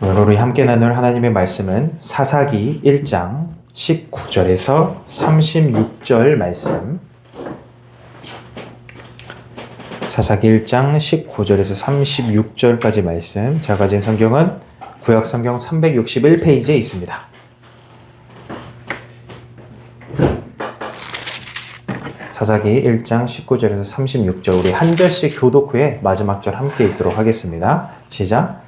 오늘 우리 함께 나눌 하나님의 말씀은 사사기 1장 19절에서 36절 말씀. 사사기 1장 19절에서 36절까지 말씀. 제가 가진 성경은 구약 성경 361페이지에 있습니다. 사사기 1장 19절에서 36절, 우리 한 절씩 교독 후에 마지막 절 함께 읽도록 하겠습니다. 시작.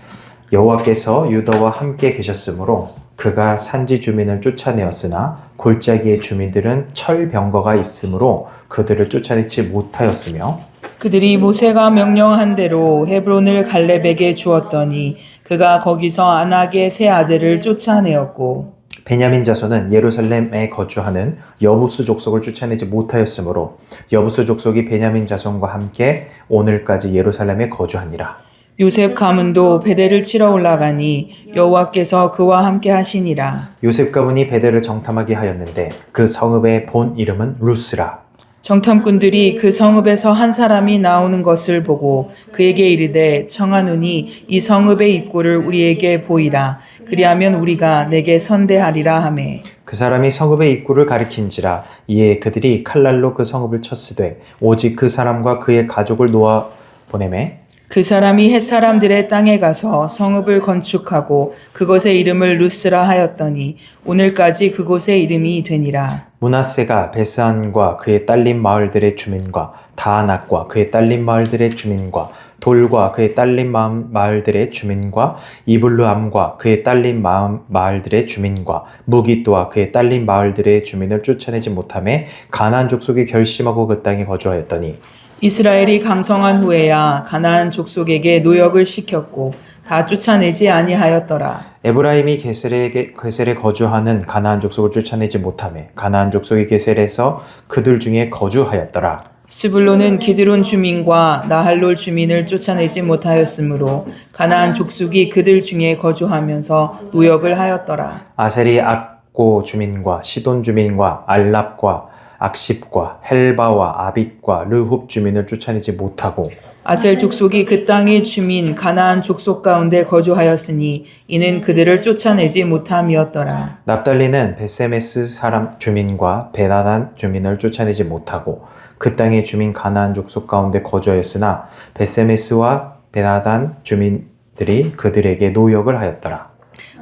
여호와께서 유다와 함께 계셨으므로 그가 산지 주민을 쫓아내었으나 골짜기의 주민들은 철병거가 있으므로 그들을 쫓아내지 못하였으며 그들이 모세가 명령한 대로 헤브론을 갈렙에게 주었더니 그가 거기서 아낙의 세 아들을 쫓아내었고 베냐민 자손은 예루살렘에 거주하는 여부스 족속을 쫓아내지 못하였으므로 여부스 족속이 베냐민 자손과 함께 오늘까지 예루살렘에 거주하니라. 요셉 가문도 베델을 치러 올라가니 여호와께서 그와 함께 하시니라. 요셉 가문이 베델을 정탐하게 하였는데 그 성읍의 본 이름은 루스라. 정탐꾼들이 그 성읍에서 한 사람이 나오는 것을 보고 그에게 이르되 청하노니 이 성읍의 입구를 우리에게 보이라. 그리하면 우리가 내게 선대하리라 하매 그 사람이 성읍의 입구를 가리킨지라. 이에 그들이 칼날로 그 성읍을 쳤으되 오직 그 사람과 그의 가족을 놓아 보내매 그 사람이 헷사람들의 땅에 가서 성읍을 건축하고 그것의 이름을 루스라 하였더니 오늘까지 그곳의 이름이 되니라. 므낫세가 베스안과 그의 딸린 마을들의 주민과 다아낙과 그의 딸린 마을들의 주민과 돌과 그의 딸린 마을들의 주민과 이블루암과 그의 딸린 마을들의 주민과 무기또와 그의 딸린 마을들의 주민을 쫓아내지 못하매 가나안 족속이 결심하고 그 땅에 거주하였더니 이스라엘이 강성한 후에야 가나안 족속에게 노역을 시켰고 다 쫓아내지 아니하였더라. 에브라임이 게셀에 거주하는 가나안 족속을 쫓아내지 못하매 가나안 족속이 게셀에서 그들 중에 거주하였더라. 스불론은 기드론 주민과 나할롤 주민을 쫓아내지 못하였으므로 가나안 족속이 그들 중에 거주하면서 노역을 하였더라. 아셀이 악고 주민과 시돈 주민과 알랍과 악십과 헬바와 아빗과 르홉 주민을 쫓아내지 못하고 아셀 족속이 그 땅의 주민 가나안 족속 가운데 거주하였으니 이는 그들을 쫓아내지 못함이었더라. 납달리는 베세메스 사람 주민과 베나단 주민을 쫓아내지 못하고 그 땅의 주민 가나안 족속 가운데 거주하였으나 베세메스와 베나단 주민들이 그들에게 노역을 하였더라.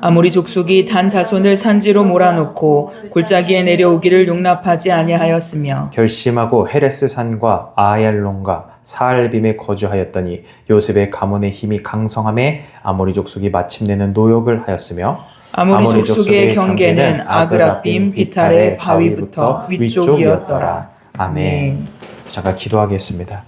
아모리 족속이 단 자손을 산지로 몰아놓고 골짜기에 내려오기를 용납하지 아니하였으며 결심하고 헤레스 산과 아얄론과 사알빔에 거주하였더니 요셉의 가문의 힘이 강성함에 아모리 족속이 마침내는 노역을 하였으며 아모리 족속의 경계는 아그라빔 비탈의 바위부터 위쪽이었더라. 아멘. 잠깐 기도하겠습니다.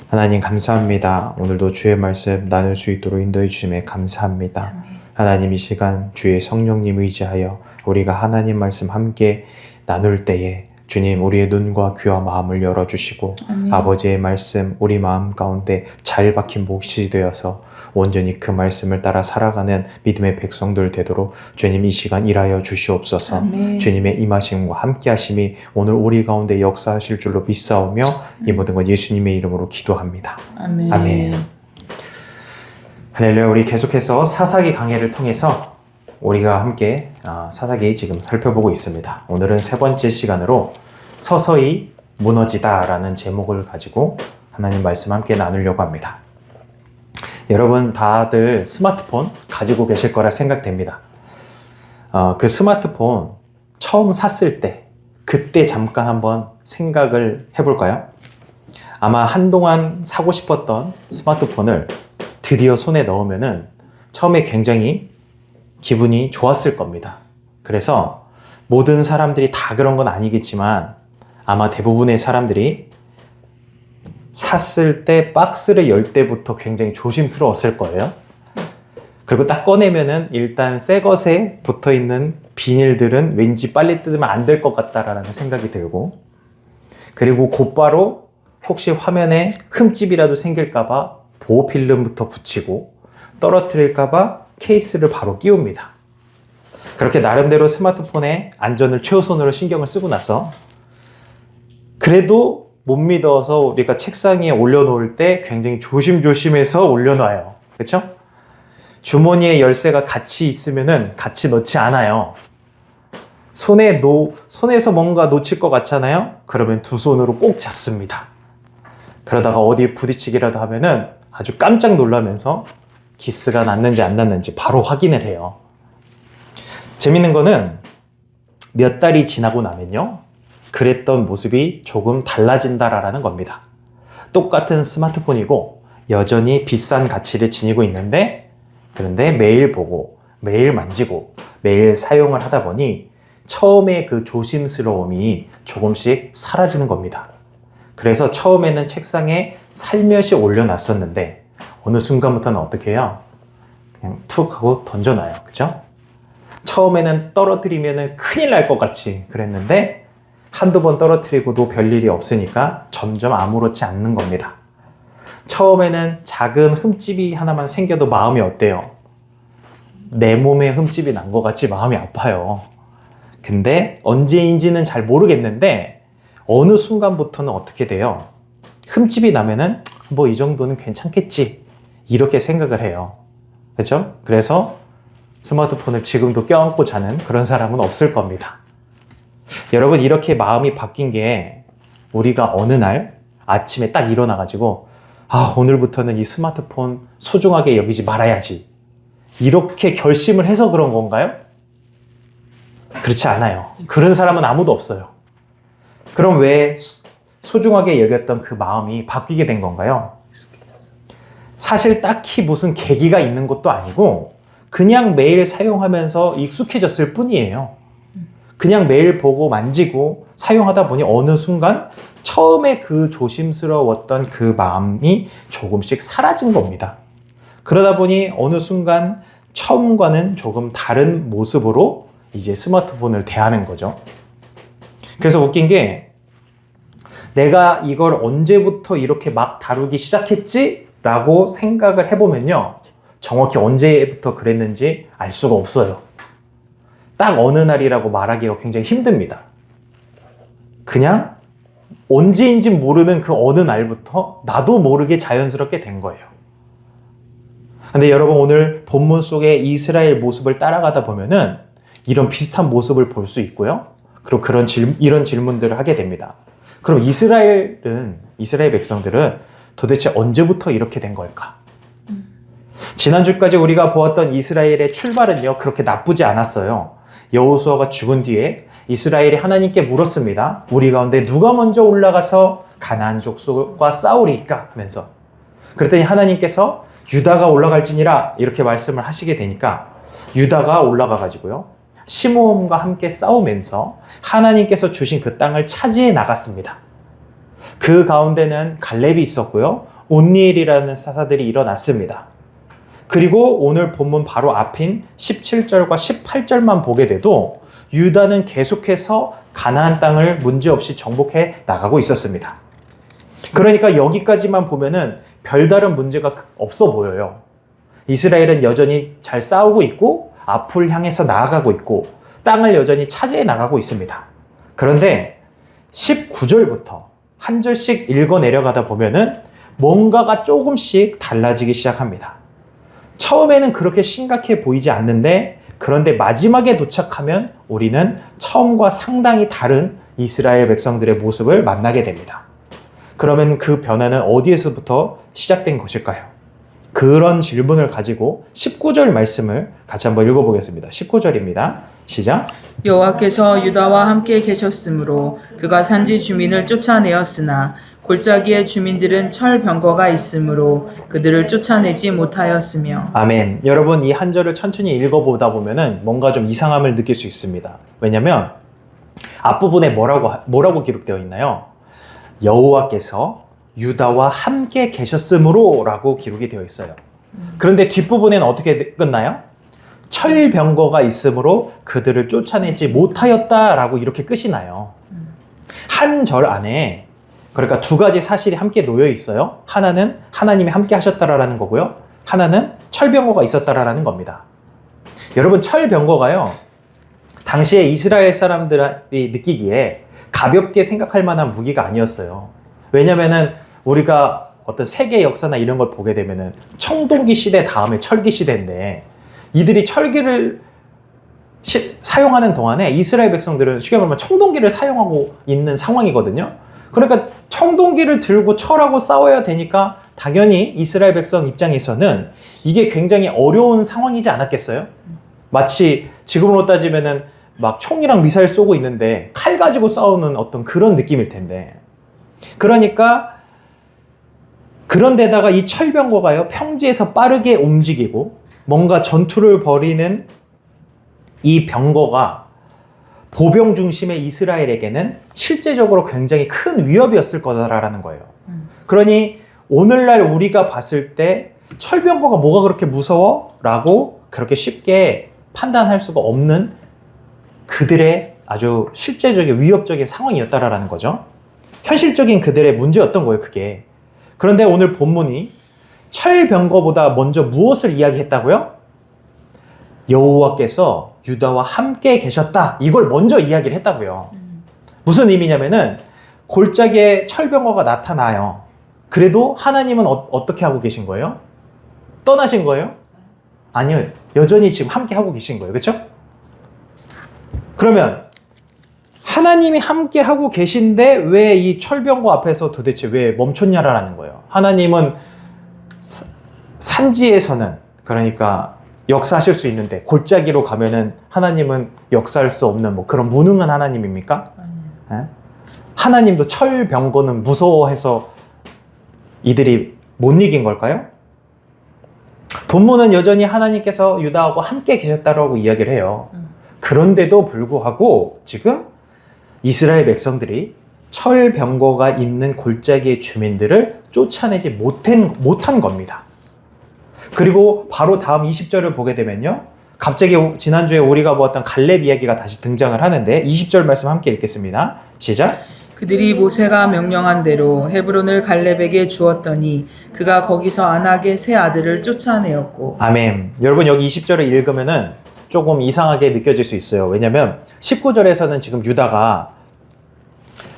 하나님 감사합니다. 오늘도 주의 말씀 나눌 수 있도록 인도해 주심에 감사합니다. 하나님 이 시간 주의 성령님 의지하여 우리가 하나님 말씀 함께 나눌 때에 주님 우리의 눈과 귀와 마음을 열어주시고 아버지의 말씀 우리 마음 가운데 잘 박힌 몫이 되어서 온전히 그 말씀을 따라 살아가는 믿음의 백성들 되도록 주님 이 시간 일하여 주시옵소서. 아멘. 주님의 임하심과 함께 하심이 오늘 우리 가운데 역사하실 줄로 믿사오며 이 모든 것 예수님의 이름으로 기도합니다. 아멘. 아멘. 할렐루야. 우리 계속해서 사사기 강해를 통해서 우리가 함께 사사기 지금 살펴보고 있습니다. 오늘은 세 번째 시간으로 서서히 무너지다 라는 제목을 가지고 하나님 말씀 함께 나누려고 합니다. 여러분 다들 스마트폰 가지고 계실 거라 생각됩니다. 그 스마트폰 처음 샀을 때 그때 잠깐 한번 생각을 해볼까요? 아마 한동안 사고 싶었던 스마트폰을 드디어 손에 넣으면은 처음에 굉장히 기분이 좋았을 겁니다. 그래서 모든 사람들이 다 그런 건 아니겠지만 아마 대부분의 사람들이 샀을 때 박스를 열 때부터 굉장히 조심스러웠을 거예요. 그리고 딱 꺼내면은 일단 새 것에 붙어 있는 비닐들은 왠지 빨리 뜯으면 안 될 것 같다라는 생각이 들고, 그리고 곧바로 혹시 화면에 흠집이라도 생길까봐 보호필름부터 붙이고 떨어뜨릴까봐 케이스를 바로 끼웁니다. 그렇게 나름대로 스마트폰의 안전을 최우선으로 신경을 쓰고 나서 그래도 못 믿어서 우리가 책상 위에 올려놓을 때 굉장히 조심조심해서 올려놔요. 그렇죠? 주머니에 열쇠가 같이 있으면은 같이 넣지 않아요. 손에서 뭔가 놓칠 것 같잖아요? 그러면 두 손으로 꼭 잡습니다. 그러다가 어디에 부딪히기라도 하면은 아주 깜짝 놀라면서 기스가 났는지 안 났는지 바로 확인을 해요. 재밌는 거는 몇 달이 지나고 나면요, 그랬던 모습이 조금 달라진다라는 겁니다. 똑같은 스마트폰이고 여전히 비싼 가치를 지니고 있는데, 그런데 매일 보고 매일 만지고 매일 사용을 하다 보니 처음에 그 조심스러움이 조금씩 사라지는 겁니다. 그래서 처음에는 책상에 살며시 올려놨었는데 어느 순간부터는 어떻게 해요? 그냥 툭 하고 던져놔요. 그죠? 처음에는 떨어뜨리면 큰일 날 것 같이 그랬는데 한두 번 떨어뜨리고도 별일이 없으니까 점점 아무렇지 않는 겁니다. 처음에는 작은 흠집이 하나만 생겨도 마음이 어때요? 내 몸에 흠집이 난 것 같이 마음이 아파요. 근데 언제인지는 잘 모르겠는데 어느 순간부터는 어떻게 돼요? 흠집이 나면은 뭐 이 정도는 괜찮겠지, 이렇게 생각을 해요. 그렇죠? 그래서 스마트폰을 지금도 껴안고 자는 그런 사람은 없을 겁니다. 여러분, 이렇게 마음이 바뀐 게 우리가 어느 날 아침에 딱 일어나가지고 오늘부터는 이 스마트폰 소중하게 여기지 말아야지, 이렇게 결심을 해서 그런 건가요? 그렇지 않아요. 그런 사람은 아무도 없어요. 그럼 왜 소중하게 여겼던 그 마음이 바뀌게 된 건가요? 사실 딱히 무슨 계기가 있는 것도 아니고 그냥 매일 사용하면서 익숙해졌을 뿐이에요. 그냥 매일 보고 만지고 사용하다 보니 어느 순간 처음에 그 조심스러웠던 그 마음이 조금씩 사라진 겁니다. 그러다 보니 어느 순간 처음과는 조금 다른 모습으로 이제 스마트폰을 대하는 거죠. 그래서 웃긴 게, 내가 이걸 언제부터 이렇게 막 다루기 시작했지? 라고 생각을 해보면요, 정확히 언제부터 그랬는지 알 수가 없어요. 딱 어느 날이라고 말하기가 굉장히 힘듭니다. 그냥 언제인지 모르는 그 어느 날부터 나도 모르게 자연스럽게 된 거예요. 근데 여러분, 오늘 본문 속에 이스라엘 모습을 따라가다 보면은 이런 비슷한 모습을 볼 수 있고요. 그리고 이런 질문들을 하게 됩니다. 그럼 이스라엘 백성들은 도대체 언제부터 이렇게 된 걸까? 지난주까지 우리가 보았던 이스라엘의 출발은요, 그렇게 나쁘지 않았어요. 여호수아가 죽은 뒤에 이스라엘이 하나님께 물었습니다. 우리 가운데 누가 먼저 올라가서 가나안 족속과 싸우리까? 하면서. 그랬더니 하나님께서 유다가 올라갈지니라, 이렇게 말씀을 하시게 되니까 유다가 올라가 가지고요, 시므온과 함께 싸우면서 하나님께서 주신 그 땅을 차지해 나갔습니다. 그 가운데는 갈렙이 있었고요, 온니엘이라는 사사들이 일어났습니다. 그리고 오늘 본문 바로 앞인 17절과 18절만 보게 돼도 유다는 계속해서 가나안 땅을 문제없이 정복해 나가고 있었습니다. 그러니까 여기까지만 보면은 별다른 문제가 없어 보여요. 이스라엘은 여전히 잘 싸우고 있고 앞을 향해서 나아가고 있고 땅을 여전히 차지해 나가고 있습니다. 그런데 19절부터 한 절씩 읽어 내려가다 보면은 뭔가가 조금씩 달라지기 시작합니다. 처음에는 그렇게 심각해 보이지 않는데, 그런데 마지막에 도착하면 우리는 처음과 상당히 다른 이스라엘 백성들의 모습을 만나게 됩니다. 그러면 그 변화는 어디에서부터 시작된 것일까요? 그런 질문을 가지고 19절 말씀을 같이 한번 읽어보겠습니다. 19절입니다. 시작. 여호와께서 유다와 함께 계셨으므로 그가 산지 주민을 쫓아내었으나 골짜기의 주민들은 철병거가 있으므로 그들을 쫓아내지 못하였으며. 아멘. 여러분, 이 한 절을 천천히 읽어보다 보면은 뭔가 좀 이상함을 느낄 수 있습니다. 왜냐면 앞부분에 뭐라고 기록되어 있나요? 여호와께서 유다와 함께 계셨으므로 라고 기록이 되어 있어요. 그런데 뒷부분에는 어떻게 끝나요? 철병거가 있으므로 그들을 쫓아내지 못하였다라고 이렇게 끝이 나요. 한 절 안에 그러니까 두 가지 사실이 함께 놓여 있어요. 하나는 하나님이 함께 하셨다라는 거고요, 하나는 철병거가 있었다라는 겁니다. 여러분, 철병거가요, 당시에 이스라엘 사람들이 느끼기에 가볍게 생각할 만한 무기가 아니었어요. 왜냐면은 우리가 어떤 세계 역사나 이런 걸 보게 되면은 청동기 시대 다음에 철기 시대인데 이들이 철기를 사용하는 동안에 이스라엘 백성들은 쉽게 말하면 청동기를 사용하고 있는 상황이거든요. 그러니까 청동기를 들고 철하고 싸워야 되니까 당연히 이스라엘 백성 입장에서는 이게 굉장히 어려운 상황이지 않았겠어요? 마치 지금으로 따지면은 막 총이랑 미사일 쏘고 있는데 칼 가지고 싸우는 어떤 그런 느낌일 텐데. 그러니까 그런데다가 이 철병거가요, 평지에서 빠르게 움직이고 뭔가 전투를 벌이는 이 병거가 보병 중심의 이스라엘에게는 실제적으로 굉장히 큰 위협이었을 거다라는 거예요. 그러니 오늘날 우리가 봤을 때 철병거가 뭐가 그렇게 무서워? 라고 그렇게 쉽게 판단할 수가 없는 그들의 아주 실제적인 위협적인 상황이었다라는 거죠. 현실적인 그들의 문제였던 거예요, 그게. 그런데 오늘 본문이 철병거보다 먼저 무엇을 이야기했다고요? 여호와께서 유다와 함께 계셨다. 이걸 먼저 이야기를 했다고요. 무슨 의미냐면은 골짜기에 철병거가 나타나요. 그래도 하나님은 어떻게 하고 계신 거예요? 떠나신 거예요? 아니요. 여전히 지금 함께 하고 계신 거예요. 그렇죠? 그러면 하나님이 함께 하고 계신데 왜 이 철병거 앞에서 도대체 왜 멈췄냐라는 거예요. 하나님은 산지에서는 그러니까 역사하실 수 있는데 골짜기로 가면은 하나님은 역사할 수 없는 뭐 그런 무능한 하나님입니까? 하나님도 철병거는 무서워해서 이들이 못 이긴 걸까요? 본문은 여전히 하나님께서 유다하고 함께 계셨다라고 이야기를 해요. 그런데도 불구하고 지금 이스라엘 백성들이 철병거가 있는 골짜기의 주민들을 쫓아내지 못한 겁니다. 그리고 바로 다음 20절을 보게 되면요. 갑자기 지난주에 우리가 보았던 갈렙 이야기가 다시 등장을 하는데 20절 말씀 함께 읽겠습니다. 시작. 그들이 모세가 명령한 대로 헤브론을 갈렙에게 주었더니 그가 거기서 아낙의 세 아들을 쫓아내었고. 아멘. 여러분 여기 20절을 읽으면은 조금 이상하게 느껴질 수 있어요. 왜냐면 19절에서는 지금 유다가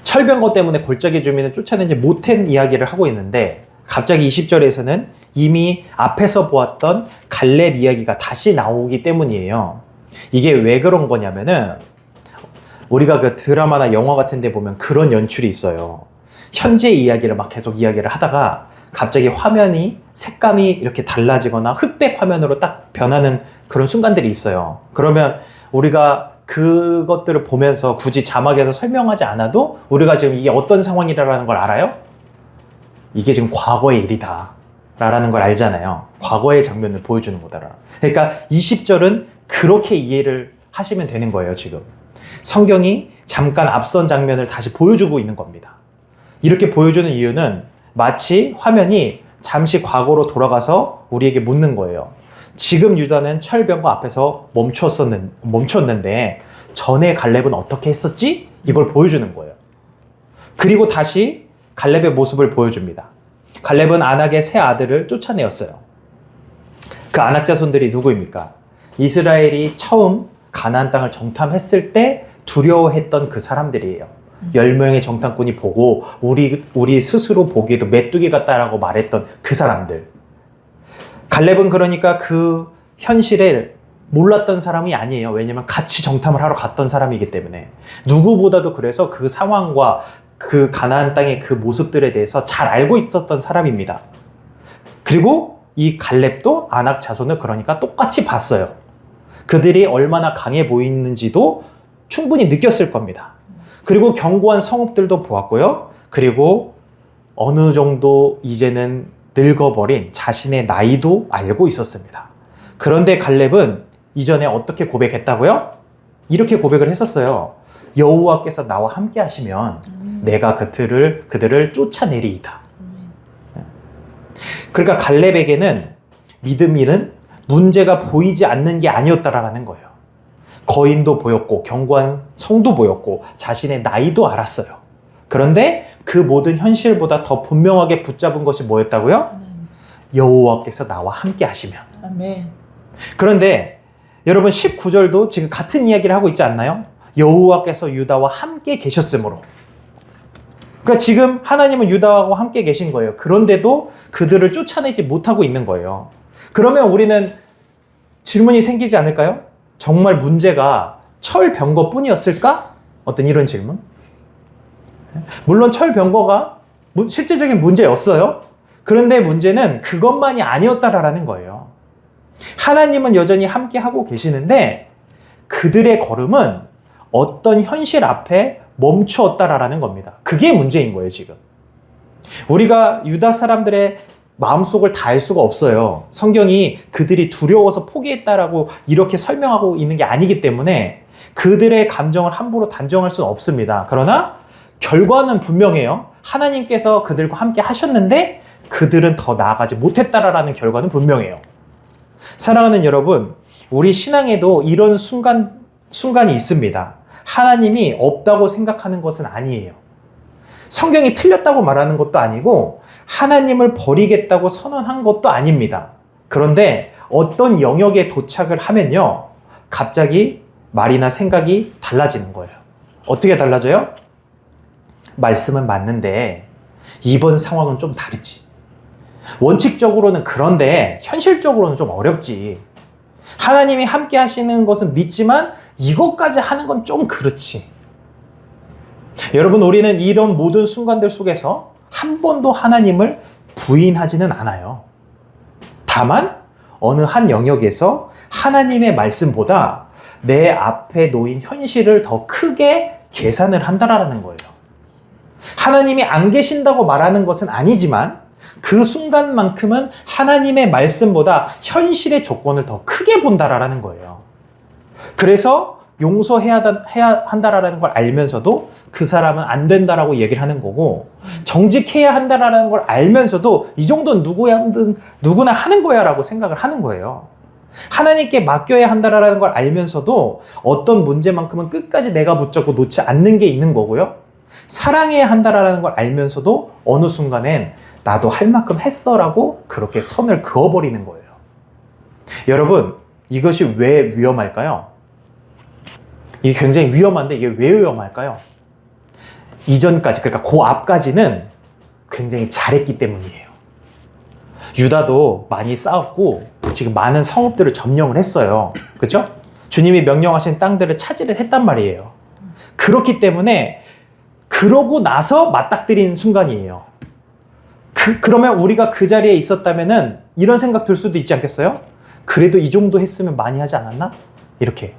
철병거 때문에 골짜기 주민을 쫓아내지 못한 이야기를 하고 있는데 갑자기 20절에서는 이미 앞에서 보았던 갈렙 이야기가 다시 나오기 때문이에요. 이게 왜 그런 거냐면은 우리가 그 드라마나 영화 같은 데 보면 그런 연출이 있어요. 현재 이야기를 막 계속 이야기를 하다가 갑자기 화면이 색감이 이렇게 달라지거나 흑백 화면으로 딱 변하는 그런 순간들이 있어요. 그러면 우리가 그것들을 보면서 굳이 자막에서 설명하지 않아도 우리가 지금 이게 어떤 상황이라는 걸 알아요? 이게 지금 과거의 일이다 라는 걸 알잖아요. 과거의 장면을 보여주는 거다. 그러니까 20절은 그렇게 이해를 하시면 되는 거예요. 지금 성경이 잠깐 앞선 장면을 다시 보여주고 있는 겁니다. 이렇게 보여주는 이유는 마치 화면이 잠시 과거로 돌아가서 우리에게 묻는 거예요. 지금 유다는 철병거 앞에서 멈췄는데 전에 갈렙은 어떻게 했었지? 이걸 보여주는 거예요. 그리고 다시 갈렙의 모습을 보여줍니다. 갈렙은 아낙의 세 아들을 쫓아내었어요. 그 아낙 자손들이 누구입니까? 이스라엘이 처음 가나안 땅을 정탐했을 때 두려워했던 그 사람들이에요. 10명의 정탐꾼이 보고 우리 스스로 보기에도 메뚜기 같다라고 말했던 그 사람들. 갈렙은 그러니까 그 현실을 몰랐던 사람이 아니에요. 왜냐면 같이 정탐을 하러 갔던 사람이기 때문에. 누구보다도 그래서 그 상황과 그 가나안 땅의 그 모습들에 대해서 잘 알고 있었던 사람입니다. 그리고 이 갈렙도 아낙 자손을 그러니까 똑같이 봤어요. 그들이 얼마나 강해 보이는지도 충분히 느꼈을 겁니다. 그리고 견고한 성읍들도 보았고요. 그리고 어느 정도 이제는 늙어버린 자신의 나이도 알고 있었습니다. 그런데 갈렙은 이전에 어떻게 고백했다고요? 이렇게 고백을 했었어요. 여호와께서 나와 함께 하시면 내가 그들을 쫓아내리이다. 그러니까 갈렙에게는 믿음이는 문제가 보이지 않는 게 아니었다라는 거예요. 거인도 보였고 견고한 성도 보였고 자신의 나이도 알았어요. 그런데 그 모든 현실보다 더 분명하게 붙잡은 것이 뭐였다고요? 여호와께서 나와 함께 하시면. 아멘. 그런데 여러분 19절도 지금 같은 이야기를 하고 있지 않나요? 여호와께서 유다와 함께 계셨으므로. 그러니까 지금 하나님은 유다하고 함께 계신 거예요. 그런데도 그들을 쫓아내지 못하고 있는 거예요. 그러면 우리는 질문이 생기지 않을까요? 정말 문제가 철병거뿐이었을까? 어떤 이런 질문? 물론 철병거가 실제적인 문제였어요. 그런데 문제는 그것만이 아니었다라는 거예요. 하나님은 여전히 함께 하고 계시는데 그들의 걸음은 어떤 현실 앞에 멈추었다라는 겁니다. 그게 문제인 거예요, 지금. 우리가 유다 사람들의 마음속을 다 알 수가 없어요. 성경이 그들이 두려워서 포기했다라고 이렇게 설명하고 있는 게 아니기 때문에 그들의 감정을 함부로 단정할 수는 없습니다. 그러나 결과는 분명해요. 하나님께서 그들과 함께 하셨는데 그들은 더 나아가지 못했다라는 결과는 분명해요. 사랑하는 여러분, 우리 신앙에도 이런 순간이 있습니다. 하나님이 없다고 생각하는 것은 아니에요. 성경이 틀렸다고 말하는 것도 아니고 하나님을 버리겠다고 선언한 것도 아닙니다. 그런데 어떤 영역에 도착을 하면요, 갑자기 말이나 생각이 달라지는 거예요. 어떻게 달라져요? 말씀은 맞는데 이번 상황은 좀 다르지. 원칙적으로는 그런데 현실적으로는 좀 어렵지. 하나님이 함께 하시는 것은 믿지만 이것까지 하는 건 좀 그렇지. 여러분, 우리는 이런 모든 순간들 속에서 한 번도 하나님을 부인하지는 않아요. 다만 어느 한 영역에서 하나님의 말씀보다 내 앞에 놓인 현실을 더 크게 계산을 한다라는 거예요. 하나님이 안 계신다고 말하는 것은 아니지만 그 순간만큼은 하나님의 말씀보다 현실의 조건을 더 크게 본다라는 거예요. 그래서 용서해야 한다라는 걸 알면서도 그 사람은 안 된다라고 얘기를 하는 거고, 정직해야 한다라는 걸 알면서도 이 정도는 누구나 하는 거야 라고 생각을 하는 거예요. 하나님께 맡겨야 한다라는 걸 알면서도 어떤 문제만큼은 끝까지 내가 붙잡고 놓지 않는 게 있는 거고요. 사랑해야 한다라는 걸 알면서도 어느 순간엔 나도 할 만큼 했어라고 그렇게 선을 그어버리는 거예요. 여러분, 이것이 왜 위험할까요? 이게 굉장히 위험한데 이게 왜 위험할까요? 이전까지, 그러니까 그 앞까지는 굉장히 잘했기 때문이에요. 유다도 많이 싸웠고 지금 많은 성읍들을 점령을 했어요. 그렇죠? 주님이 명령하신 땅들을 차지를 했단 말이에요. 그렇기 때문에 그러고 나서 맞닥뜨린 순간이에요. 그러면 우리가 그 자리에 있었다면은 이런 생각 들 수도 있지 않겠어요? 그래도 이 정도 했으면 많이 하지 않았나? 이렇게.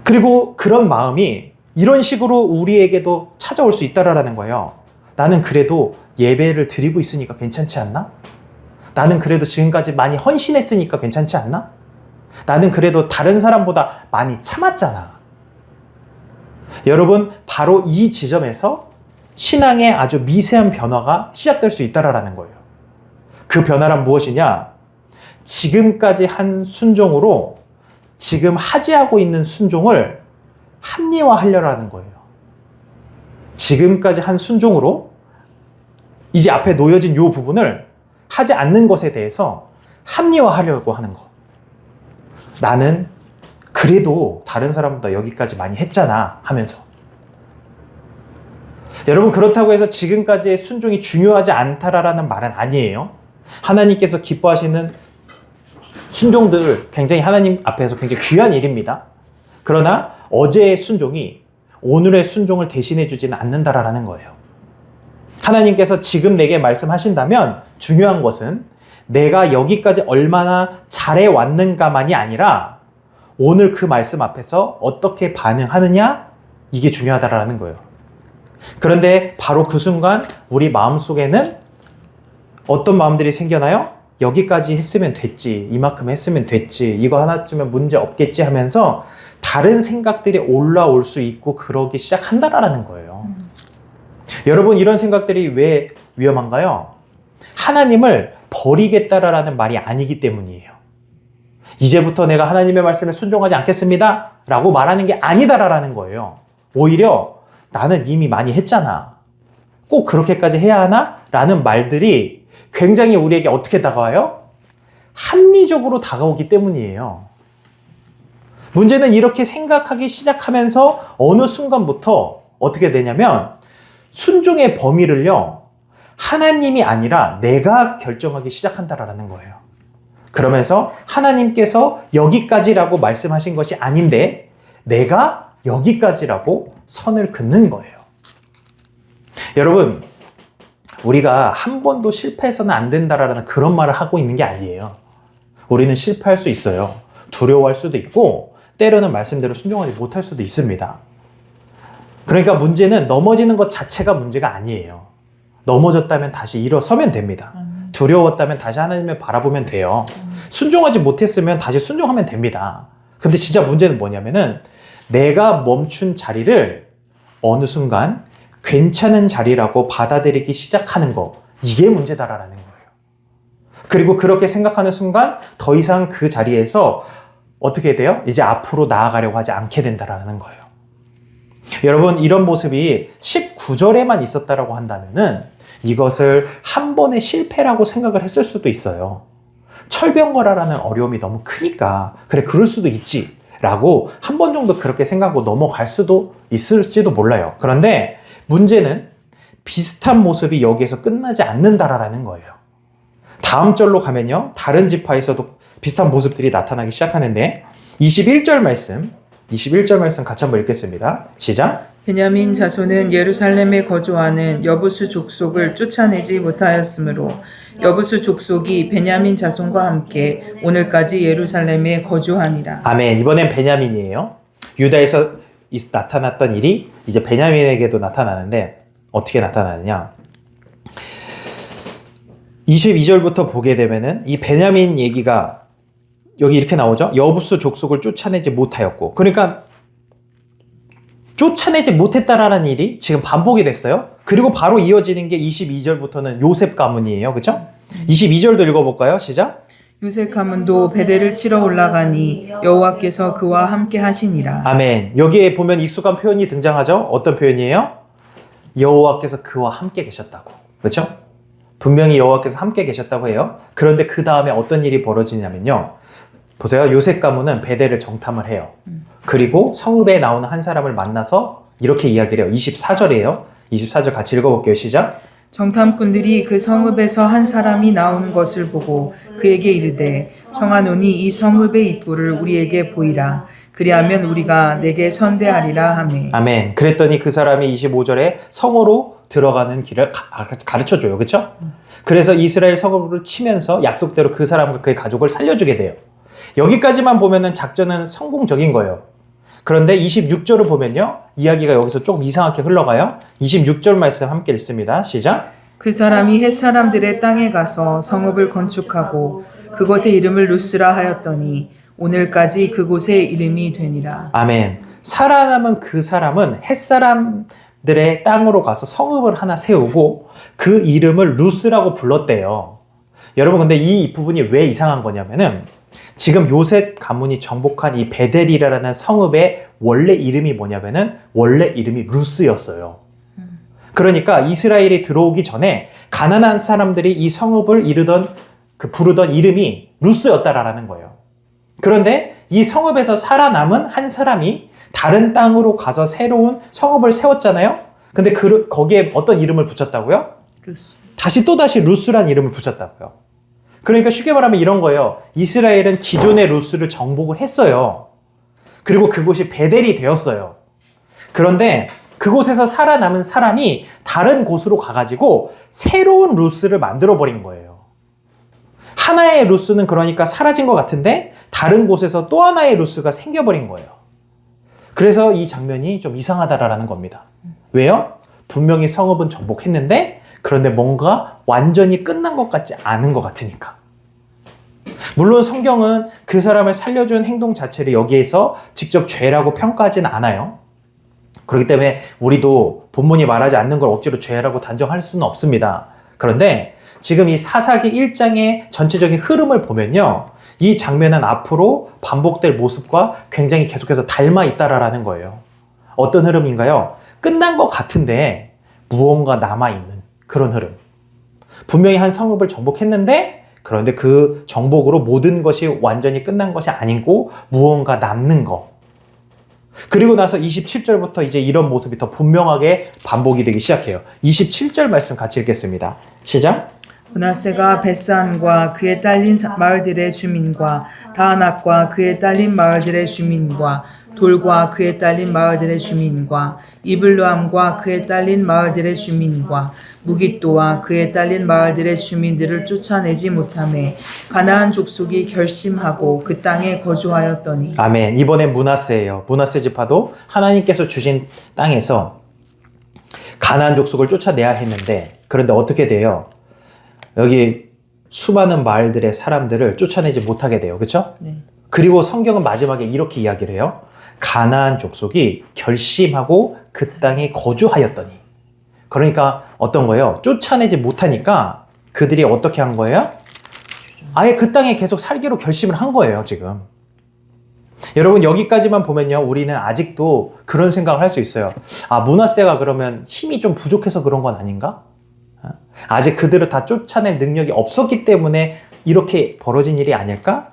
그리고 그런 마음이 이런 식으로 우리에게도 찾아올 수 있다라는 거예요. 나는 그래도 예배를 드리고 있으니까 괜찮지 않나? 나는 그래도 지금까지 많이 헌신했으니까 괜찮지 않나? 나는 그래도 다른 사람보다 많이 참았잖아. 여러분, 바로 이 지점에서 신앙의 아주 미세한 변화가 시작될 수 있다라는 거예요. 그 변화란 무엇이냐? 지금까지 한 순종으로 지금 하지하고 있는 순종을 합리화하려라는 거예요. 지금까지 한 순종으로 이제 앞에 놓여진 이 부분을 하지 않는 것에 대해서 합리화하려고 하는 거. 나는 그래도 다른 사람보다 여기까지 많이 했잖아 하면서. 여러분, 그렇다고 해서 지금까지의 순종이 중요하지 않다라는 말은 아니에요. 하나님께서 기뻐하시는 순종들 굉장히 하나님 앞에서 굉장히 귀한 일입니다. 그러나 어제의 순종이 오늘의 순종을 대신해 주지는 않는다라는 거예요. 하나님께서 지금 내게 말씀하신다면 중요한 것은 내가 여기까지 얼마나 잘해왔는가만이 아니라 오늘 그 말씀 앞에서 어떻게 반응하느냐, 이게 중요하다라는 거예요. 그런데 바로 그 순간 우리 마음속에는 어떤 마음들이 생겨나요? 여기까지 했으면 됐지, 이만큼 했으면 됐지, 이거 하나쯤은 문제 없겠지 하면서 다른 생각들이 올라올 수 있고 그러기 시작한다라는 거예요. 여러분, 이런 생각들이 왜 위험한가요? 하나님을 버리겠다라는 말이 아니기 때문이에요. 이제부터 내가 하나님의 말씀에 순종하지 않겠습니다 라고 말하는 게 아니다라는 거예요. 오히려 나는 이미 많이 했잖아, 꼭 그렇게까지 해야 하나? 라는 말들이 굉장히 우리에게 어떻게 다가와요? 합리적으로 다가오기 때문이에요. 문제는 이렇게 생각하기 시작하면서 어느 순간부터 어떻게 되냐면 순종의 범위를요, 하나님이 아니라 내가 결정하기 시작한다라는 거예요. 그러면서 하나님께서 여기까지라고 말씀하신 것이 아닌데 내가 여기까지라고 선을 긋는 거예요. 여러분, 우리가 한 번도 실패해서는 안 된다라는 그런 말을 하고 있는 게 아니에요. 우리는 실패할 수 있어요. 두려워할 수도 있고 때로는 말씀대로 순종하지 못할 수도 있습니다. 그러니까 문제는 넘어지는 것 자체가 문제가 아니에요. 넘어졌다면 다시 일어서면 됩니다. 두려웠다면 다시 하나님을 바라보면 돼요. 순종하지 못했으면 다시 순종하면 됩니다. 근데 진짜 문제는 뭐냐면은 내가 멈춘 자리를 어느 순간 괜찮은 자리라고 받아들이기 시작하는 거, 이게 문제다라는 거예요. 그리고 그렇게 생각하는 순간 더 이상 그 자리에서 어떻게 돼요? 이제 앞으로 나아가려고 하지 않게 된다라는 거예요. 여러분, 이런 모습이 19절에만 있었다라고 한다면은 이것을 한 번의 실패라고 생각을 했을 수도 있어요. 철병거라라는 어려움이 너무 크니까 그래, 그럴 수도 있지 라고 한 번 정도 그렇게 생각하고 넘어갈 수도 있을지도 몰라요. 그런데 문제는 비슷한 모습이 여기에서 끝나지 않는다라는 거예요. 다음 절로 가면요, 다른 지파에서도 비슷한 모습들이 나타나기 시작하는데 21절 말씀 같이 한번 읽겠습니다. 시작. 베냐민 자손은 예루살렘에 거주하는 여부수 족속을 쫓아내지 못하였으므로 여부수 족속이 베냐민 자손과 함께 오늘까지 예루살렘에 거주하니라. 아멘. 이번엔 베냐민이에요. 유다에서 나타났던 일이 이제 베냐민에게도 나타나는데 어떻게 나타나느냐? 22절부터 보게 되면은 이 베냐민 얘기가 여기 이렇게 나오죠. 여부수 족속을 쫓아내지 못하였고, 그러니까 쫓아내지 못했다라는 일이 지금 반복이 됐어요. 그리고 바로 이어지는 게 22절부터는 요셉 가문이에요. 그렇죠? 22절도 읽어볼까요? 시작. 요셉 가문도 베델을 치러 올라가니 여호와께서 그와 함께 하시니라. 아멘. 여기에 보면 익숙한 표현이 등장하죠. 어떤 표현이에요? 여호와께서 그와 함께 계셨다고. 그렇죠? 분명히 여호와께서 함께 계셨다고 해요. 그런데 그 다음에 어떤 일이 벌어지냐면요, 보세요. 요셉 가문은 베델을 정탐을 해요. 그리고 성읍에 나오는 한 사람을 만나서 이렇게 이야기를 해요. 24절이에요. 24절 같이 읽어볼게요. 시작. 정탐꾼들이 그 성읍에서 한 사람이 나오는 것을 보고 그에게 이르되 청하노니 이 성읍의 입구를 우리에게 보이라. 그리하면 우리가 내게 선대하리라 하매. 아멘. 그랬더니 그 사람이 25절에 성으로 들어가는 길을 가르쳐줘요. 그렇죠? 그래서 이스라엘 성읍을 치면서 약속대로 그 사람과 그의 가족을 살려주게 돼요. 여기까지만 보면은 작전은 성공적인 거예요. 그런데 26절을 보면요, 이야기가 여기서 조금 이상하게 흘러가요. 26절 말씀 함께 읽습니다. 시작. 그 사람이 헷사람들의 땅에 가서 성읍을 건축하고 그곳의 이름을 루스라 하였더니 오늘까지 그곳의 이름이 되니라. 아멘. 살아남은 그 사람은 헷사람들의 땅으로 가서 성읍을 하나 세우고 그 이름을 루스라고 불렀대요. 여러분, 근데 이 부분이 왜 이상한 거냐면은 지금 요셉 가문이 정복한 이 베델이라는 성읍의 원래 이름이 뭐냐면은 원래 이름이 루스였어요. 그러니까 이스라엘이 들어오기 전에 가나안 사람들이 이 성읍을 부르던 이름이 루스였다라는 거예요. 그런데 이 성읍에서 살아남은 한 사람이 다른 땅으로 가서 새로운 성읍을 세웠잖아요. 근데 거기에 어떤 이름을 붙였다고요? 루스. 다시 또다시 루스란 이름을 붙였다고요. 그러니까 쉽게 말하면 이런 거예요. 이스라엘은 기존의 루스를 정복을 했어요. 그리고 그곳이 베델이 되었어요. 그런데 그곳에서 살아남은 사람이 다른 곳으로 가가지고 새로운 루스를 만들어버린 거예요. 하나의 루스는 그러니까 사라진 것 같은데 다른 곳에서 또 하나의 루스가 생겨버린 거예요. 그래서 이 장면이 좀 이상하다라는 겁니다. 왜요? 분명히 성읍은 정복했는데 그런데 뭔가 완전히 끝난 것 같지 않은 것 같으니까. 물론 성경은 그 사람을 살려준 행동 자체를 여기에서 직접 죄라고 평가하지는 않아요. 그렇기 때문에 우리도 본문이 말하지 않는 걸 억지로 죄라고 단정할 수는 없습니다. 그런데 지금 이 사사기 1장의 전체적인 흐름을 보면요, 이 장면은 앞으로 반복될 모습과 굉장히 계속해서 닮아 있다라는 거예요. 어떤 흐름인가요? 끝난 것 같은데 무언가 남아있는 그런 흐름. 분명히 한 성읍을 정복했는데 그런데 그 정복으로 모든 것이 완전히 끝난 것이 아니고 무언가 남는 거. 그리고 나서 27절부터 이제 이런 모습이 더 분명하게 반복이 되기 시작해요. 27절 말씀 같이 읽겠습니다. 시작. 므낫세가 벳산과 그에 딸린 마을들의 주민과 다낙과 그에 딸린 마을들의 주민과 돌과 그에 딸린 마을들의 주민과 이블루함과 그에 딸린 마을들의 주민과 무깃도와 그에 딸린 마을들의 주민들을 쫓아내지 못하매 가나안 족속이 결심하고 그 땅에 거주하였더니. 아멘. 이번엔 므낫세예요. 므낫세 지파도 하나님께서 주신 땅에서 가나안 족속을 쫓아내야 했는데, 그런데 어떻게 돼요? 여기 수많은 마을들의 사람들을 쫓아내지 못하게 돼요. 그렇죠? 네. 그리고 성경은 마지막에 이렇게 이야기를 해요. 가나안 족속이 결심하고 그 땅에 거주하였더니. 그러니까 어떤 거예요? 쫓아내지 못하니까 그들이 어떻게 한 거예요? 아예 그 땅에 계속 살기로 결심을 한 거예요, 지금. 여러분, 여기까지만 보면요, 우리는 아직도 그런 생각을 할 수 있어요. 아, 므낫세가 그러면 힘이 좀 부족해서 그런 건 아닌가? 아직 그들을 다 쫓아낼 능력이 없었기 때문에 이렇게 벌어진 일이 아닐까?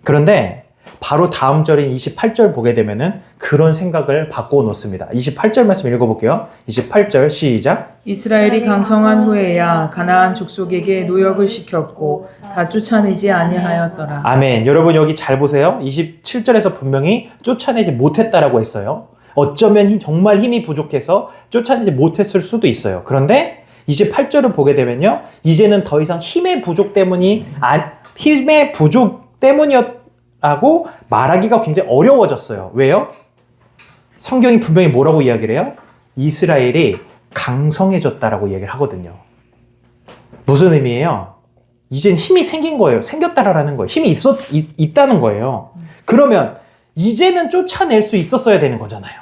그런데 바로 다음 절인 28절 보게 되면은 그런 생각을 바꾸어 놓습니다. 28절 말씀 읽어볼게요. 28절 시작. 이스라엘이 강성한 후에야 가나안 족속에게 노역을 시켰고 다 쫓아내지 아니하였더라. 아멘. 여러분 여기 잘 보세요. 27절에서 분명히 쫓아내지 못했다라고 했어요. 어쩌면 정말 힘이 부족해서 쫓아내지 못했을 수도 있어요. 그런데 28절을 보게 되면요, 이제는 더 이상 힘의 부족 때문이었다고 말하기가 굉장히 어려워졌어요. 왜요? 성경이 분명히 뭐라고 이야기를 해요? 이스라엘이 강성해졌다라고 얘기를 하거든요. 무슨 의미예요? 이젠 힘이 생긴 거예요. 생겼다라는 거예요. 힘이 있다는 거예요. 그러면 이제는 쫓아낼 수 있었어야 되는 거잖아요.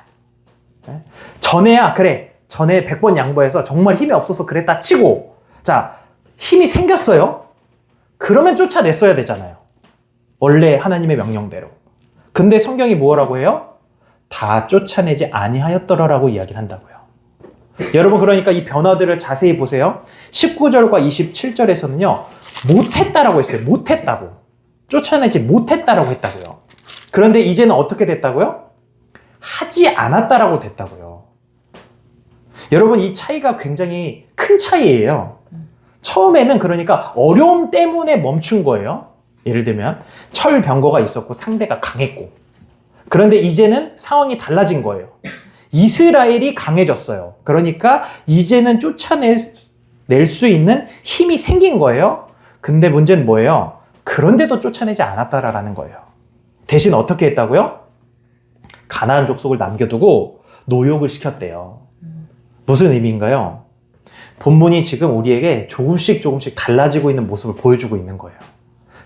전에야 그래. 전에 100번 양보해서 정말 힘이 없어서 그랬다 치고, 자, 힘이 생겼어요? 그러면 쫓아냈어야 되잖아요. 원래 하나님의 명령대로. 근데 성경이 뭐라고 해요? 다 쫓아내지 아니하였더라라고 이야기를 한다고요. 여러분, 그러니까 이 변화들을 자세히 보세요. 19절과 27절에서는요, 못했다라고 했어요. 못했다고. 쫓아내지 못했다라고 했다고요. 그런데 이제는 어떻게 됐다고요? 하지 않았다라고 됐다고요. 여러분, 이 차이가 굉장히 큰 차이예요. 처음에는 그러니까 어려움 때문에 멈춘 거예요. 예를 들면 철병거가 있었고 상대가 강했고, 그런데 이제는 상황이 달라진 거예요. 이스라엘이 강해졌어요. 그러니까 이제는 쫓아낼 수 있는 힘이 생긴 거예요. 근데 문제는 뭐예요? 그런데도 쫓아내지 않았다라는 거예요. 대신 어떻게 했다고요? 가나안 족속을 남겨두고 노역을 시켰대요. 무슨 의미인가요? 본문이 지금 우리에게 조금씩 달라지고 있는 모습을 보여주고 있는 거예요.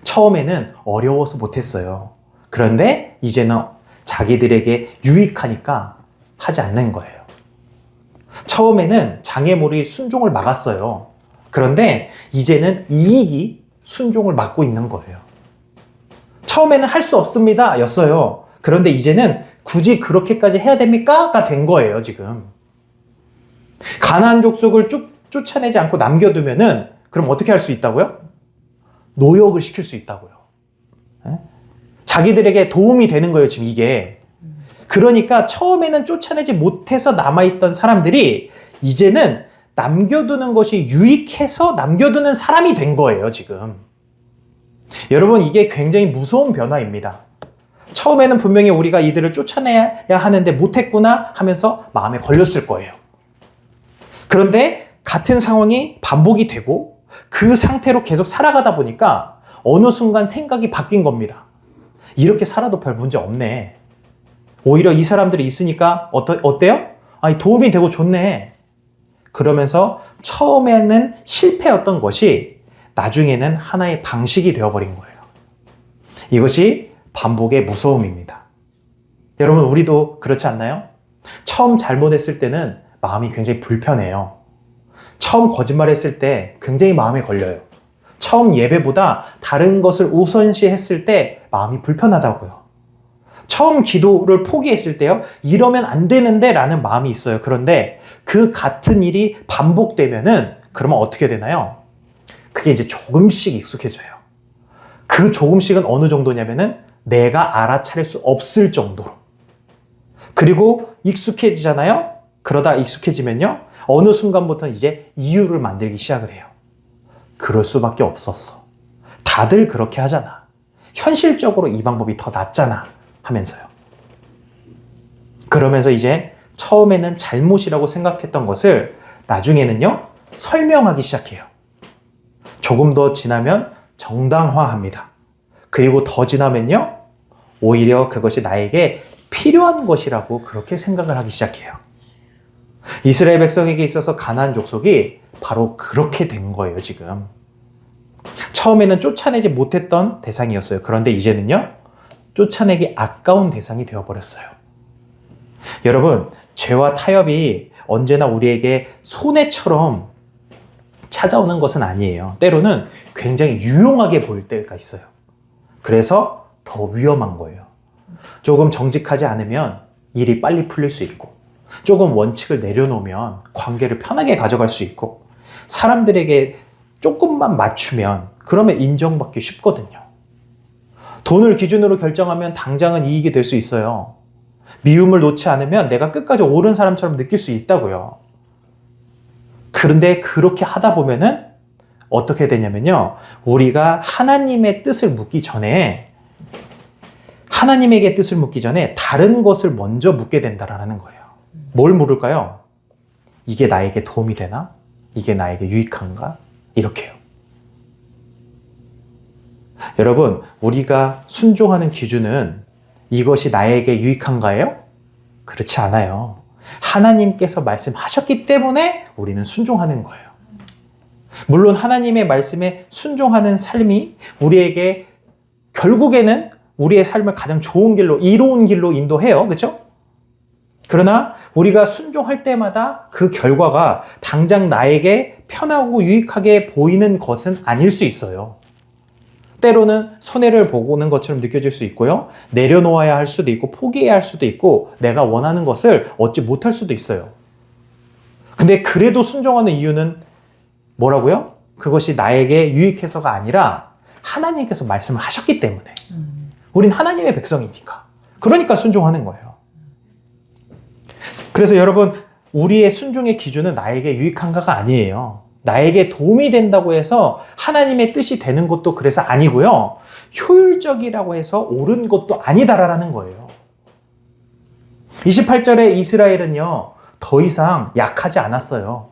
처음에는 어려워서 못했어요. 그런데 이제는 자기들에게 유익하니까 하지 않는 거예요. 처음에는 장애물이 순종을 막았어요. 그런데 이제는 이익이 순종을 막고 있는 거예요. 처음에는 할 수 없습니다 였어요. 그런데 이제는 굳이 그렇게까지 해야 됩니까? 가 된 거예요, 지금. 가나안 족속을 쭉 쫓아내지 않고 남겨두면은 그럼 어떻게 할 수 있다고요? 노역을 시킬 수 있다고요. 자기들에게 도움이 되는 거예요, 지금 이게. 그러니까 처음에는 쫓아내지 못해서 남아있던 사람들이 이제는 남겨두는 것이 유익해서 남겨두는 사람이 된 거예요, 지금. 여러분, 이게 굉장히 무서운 변화입니다. 처음에는 분명히 우리가 이들을 쫓아내야 하는데 못했구나 하면서 마음에 걸렸을 거예요. 그런데 같은 상황이 반복이 되고 그 상태로 계속 살아가다 보니까 어느 순간 생각이 바뀐 겁니다. 이렇게 살아도 별 문제 없네. 오히려 이 사람들이 있으니까 어때요? 아니, 도움이 되고 좋네. 그러면서 처음에는 실패였던 것이 나중에는 하나의 방식이 되어버린 거예요. 이것이 반복의 무서움입니다. 여러분, 우리도 그렇지 않나요? 처음 잘못했을 때는 마음이 굉장히 불편해요. 처음 거짓말했을 때 굉장히 마음에 걸려요. 처음 예배보다 다른 것을 우선시했을 때 마음이 불편하다고요. 처음 기도를 포기했을 때요, 이러면 안 되는데 라는 마음이 있어요. 그런데 그 같은 일이 반복되면은 그러면 어떻게 되나요? 그게 이제 조금씩 익숙해져요. 그 조금씩은 어느 정도냐면은 내가 알아차릴 수 없을 정도로. 그리고 익숙해지잖아요. 그러다 익숙해지면요, 어느 순간부터 이제 이유를 만들기 시작을 해요. 그럴 수밖에 없었어. 다들 그렇게 하잖아. 현실적으로 이 방법이 더 낫잖아 하면서요. 그러면서 이제 처음에는 잘못이라고 생각했던 것을 나중에는요, 설명하기 시작해요. 조금 더 지나면 정당화합니다. 그리고 더 지나면요, 오히려 그것이 나에게 필요한 것이라고 그렇게 생각을 하기 시작해요. 이스라엘 백성에게 있어서 가나안 족속이 바로 그렇게 된 거예요, 지금. 처음에는 쫓아내지 못했던 대상이었어요. 그런데 이제는요, 쫓아내기 아까운 대상이 되어버렸어요. 여러분, 죄와 타협이 언제나 우리에게 손해처럼 찾아오는 것은 아니에요. 때로는 굉장히 유용하게 보일 때가 있어요. 그래서 더 위험한 거예요. 조금 정직하지 않으면 일이 빨리 풀릴 수 있고, 조금 원칙을 내려놓으면 관계를 편하게 가져갈 수 있고, 사람들에게 조금만 맞추면 그러면 인정받기 쉽거든요. 돈을 기준으로 결정하면 당장은 이익이 될 수 있어요. 미움을 놓지 않으면 내가 끝까지 옳은 사람처럼 느낄 수 있다고요. 그런데 그렇게 하다 보면은 어떻게 되냐면요, 우리가 하나님의 뜻을 묻기 전에, 하나님에게 뜻을 묻기 전에 다른 것을 먼저 묻게 된다라는 거예요. 뭘 물을까요? 이게 나에게 도움이 되나? 이게 나에게 유익한가? 이렇게요. 여러분, 우리가 순종하는 기준은 이것이 나에게 유익한가요? 그렇지 않아요. 하나님께서 말씀하셨기 때문에 우리는 순종하는 거예요. 물론 하나님의 말씀에 순종하는 삶이 우리에게 결국에는 우리의 삶을 가장 좋은 길로, 이로운 길로 인도해요. 그렇죠? 그러나 우리가 순종할 때마다 그 결과가 당장 나에게 편하고 유익하게 보이는 것은 아닐 수 있어요. 때로는 손해를 보는 것처럼 느껴질 수 있고요. 내려놓아야 할 수도 있고, 포기해야 할 수도 있고, 내가 원하는 것을 얻지 못할 수도 있어요. 근데 그래도 순종하는 이유는 뭐라고요? 그것이 나에게 유익해서가 아니라 하나님께서 말씀을 하셨기 때문에. 우린 하나님의 백성이니까. 그러니까 순종하는 거예요. 그래서 여러분, 우리의 순종의 기준은 나에게 유익한가가 아니에요. 나에게 도움이 된다고 해서 하나님의 뜻이 되는 것도 그래서 아니고요. 효율적이라고 해서 옳은 것도 아니다라는 거예요. 28절에 이스라엘은요, 더 이상 약하지 않았어요.